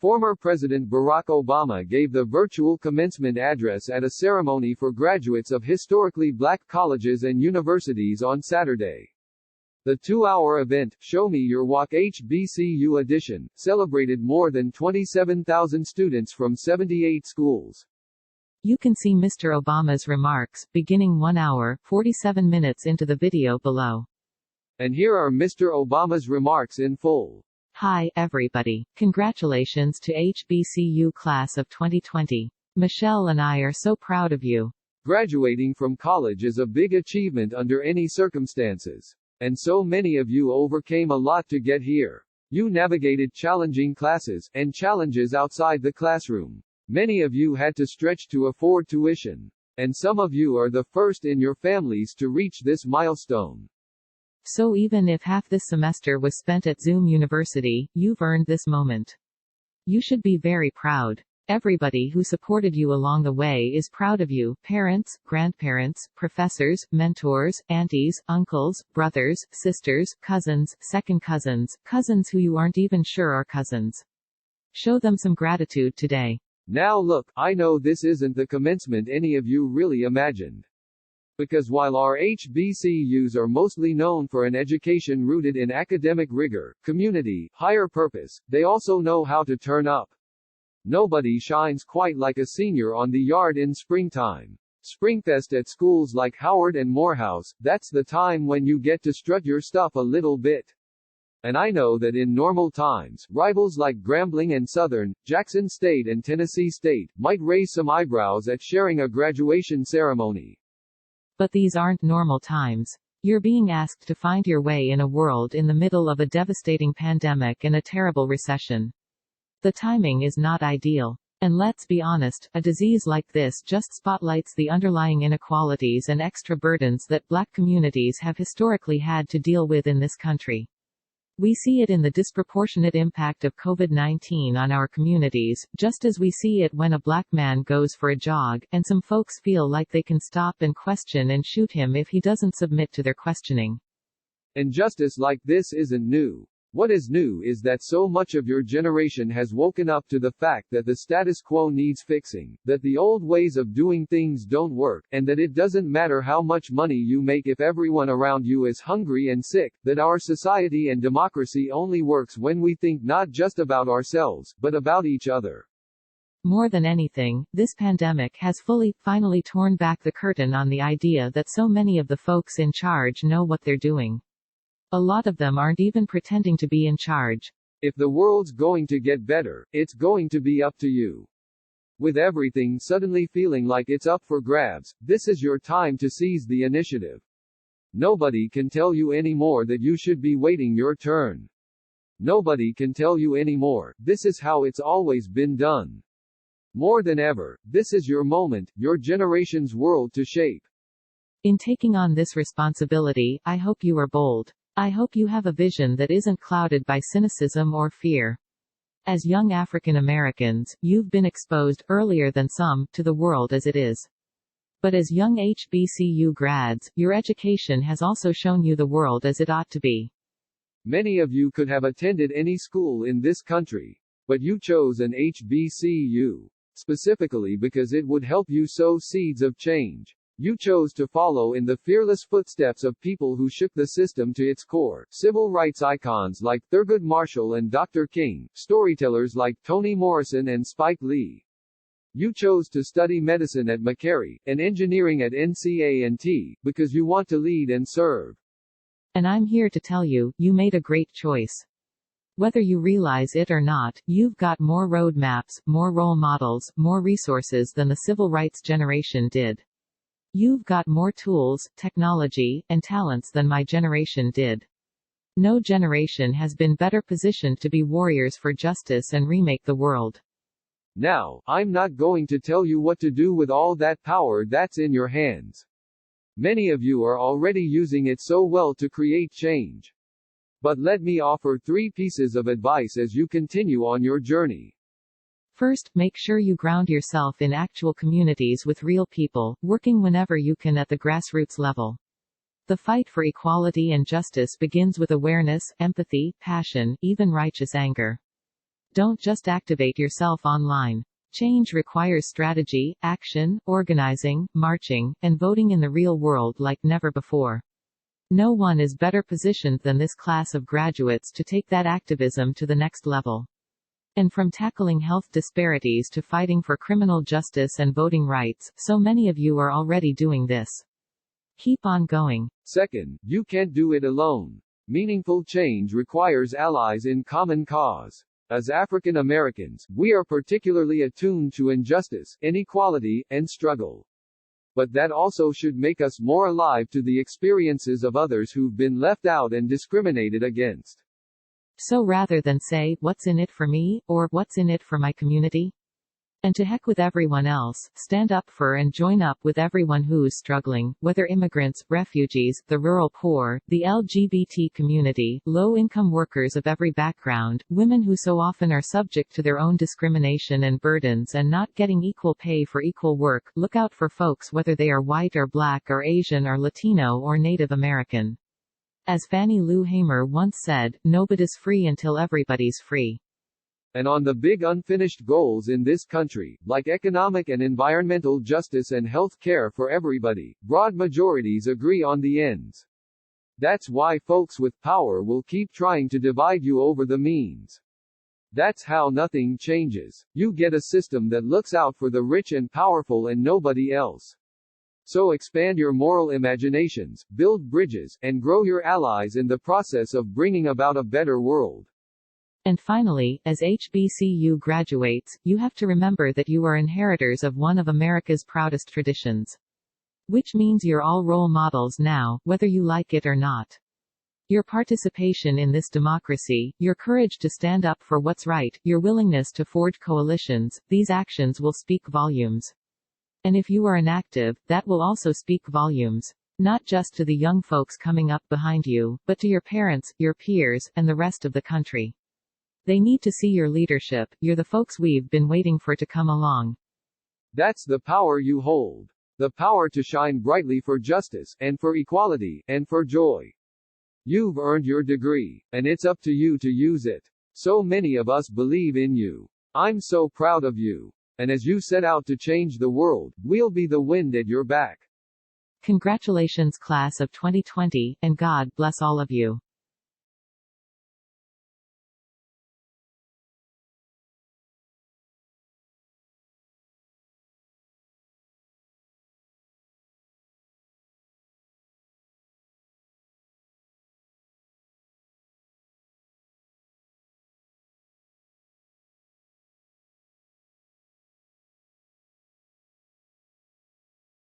Former President Barack Obama gave the virtual commencement address at a ceremony for graduates of historically black colleges and universities on Saturday. The two-hour event, Show Me Your Walk H.B.C.U. edition, celebrated more than 27,000 students from 78 schools. You can see Mr. Obama's remarks, beginning 1 hour, 47 minutes into the video below. And here are Mr. Obama's remarks in full. Hi, everybody. Congratulations to HBCU class of 2020. Michelle and I are so proud of you. Graduating from college is a big achievement under any circumstances. And so many of you overcame a lot to get here. You navigated challenging classes, and challenges outside the classroom. Many of you had to stretch to afford tuition. And some of you are the first in your families to reach this milestone. So even if half this semester was spent at Zoom University, you've earned this moment. You should be very proud. Everybody who supported you along the way is proud of you: parents, grandparents, professors, mentors, aunties, uncles, brothers, sisters, cousins, second cousins, cousins who you aren't even sure are cousins. Show them some gratitude today. Now look, I know this isn't the commencement any of you really imagined. Because while our HBCUs are mostly known for an education rooted in academic rigor, community, higher purpose, they also know how to turn up. Nobody shines quite like a senior on the yard in springtime. Springfest at schools like Howard and Morehouse, that's the time when you get to strut your stuff a little bit. And I know that in normal times, rivals like Grambling and Southern, Jackson State and Tennessee State, might raise some eyebrows at sharing a graduation ceremony. But these aren't normal times. You're being asked to find your way in a world in the middle of a devastating pandemic and a terrible recession. The timing is not ideal. And let's be honest, a disease like this just spotlights the underlying inequalities and extra burdens that Black communities have historically had to deal with in this country. We see it in the disproportionate impact of COVID-19 on our communities, just as we see it when a Black man goes for a jog, and some folks feel like they can stop and question and shoot him if he doesn't submit to their questioning. Injustice like this isn't new. What is new is that so much of your generation has woken up to the fact that the status quo needs fixing, that the old ways of doing things don't work, and that it doesn't matter how much money you make if everyone around you is hungry and sick, that our society and democracy only works when we think not just about ourselves, but about each other. More than anything, this pandemic has finally torn back the curtain on the idea that so many of the folks in charge know what they're doing. A lot of them aren't even pretending to be in charge. If the world's going to get better, it's going to be up to you. With everything suddenly feeling like it's up for grabs, this is your time to seize the initiative. Nobody can tell you anymore that you should be waiting your turn. Nobody can tell you anymore, this is how it's always been done. More than ever, this is your moment, your generation's world to shape. In taking on this responsibility, I hope you are bold. I hope you have a vision that isn't clouded by cynicism or fear. As young African Americans, you've been exposed, earlier than some, to the world as it is. But as young HBCU grads, your education has also shown you the world as it ought to be. Many of you could have attended any school in this country. But you chose an HBCU. Specifically because it would help you sow seeds of change. You chose to follow in the fearless footsteps of people who shook the system to its core, civil rights icons like Thurgood Marshall and Dr. King, storytellers like Toni Morrison and Spike Lee. You chose to study medicine at McCary, and engineering at NCA&T, because you want to lead and serve. And I'm here to tell you, you made a great choice. Whether you realize it or not, you've got more roadmaps, more role models, more resources than the civil rights generation did. You've got more tools, technology, and talents than my generation did. No generation has been better positioned to be warriors for justice and remake the world. Now, I'm not going to tell you what to do with all that power that's in your hands. Many of you are already using it so well to create change. But let me offer 3 pieces of advice as you continue on your journey. First, make sure you ground yourself in actual communities with real people, working whenever you can at the grassroots level. The fight for equality and justice begins with awareness, empathy, passion, even righteous anger. Don't just activate yourself online. Change requires strategy, action, organizing, marching, and voting in the real world like never before. No one is better positioned than this class of graduates to take that activism to the next level. And from tackling health disparities to fighting for criminal justice and voting rights, so many of you are already doing this. Keep on going. Second, you can't do it alone. Meaningful change requires allies in common cause. As African Americans, we are particularly attuned to injustice, inequality, and struggle. But that also should make us more alive to the experiences of others who've been left out and discriminated against. So rather than say, "What's in it for me?" or "What's in it for my community?" and "To heck with everyone else," stand up for and join up with everyone who's struggling, whether immigrants, refugees, the rural poor, the LGBT community, low-income workers of every background, women who so often are subject to their own discrimination and burdens and not getting equal pay for equal work. Look out for folks whether they are white or black or Asian or Latino or Native American. As Fannie Lou Hamer once said, nobody's free until everybody's free. And on the big unfinished goals in this country, like economic and environmental justice and health care for everybody, broad majorities agree on the ends. That's why folks with power will keep trying to divide you over the means. That's how nothing changes. You get a system that looks out for the rich and powerful and nobody else. So expand your moral imaginations, build bridges, and grow your allies in the process of bringing about a better world. And finally, as HBCU graduates, you have to remember that you are inheritors of one of America's proudest traditions. Which means you're all role models now, whether you like it or not. Your participation in this democracy, your courage to stand up for what's right, your willingness to forge coalitions, these actions will speak volumes. And if you are inactive, that will also speak volumes. Not just to the young folks coming up behind you, but to your parents, your peers, and the rest of the country. They need to see your leadership. You're the folks we've been waiting for to come along. That's the power you hold. The power to shine brightly for justice, and for equality, and for joy. You've earned your degree, and it's up to you to use it. So many of us believe in you. I'm so proud of you. And as you set out to change the world, we'll be the wind at your back. Congratulations, class of 2020, and God bless all of you.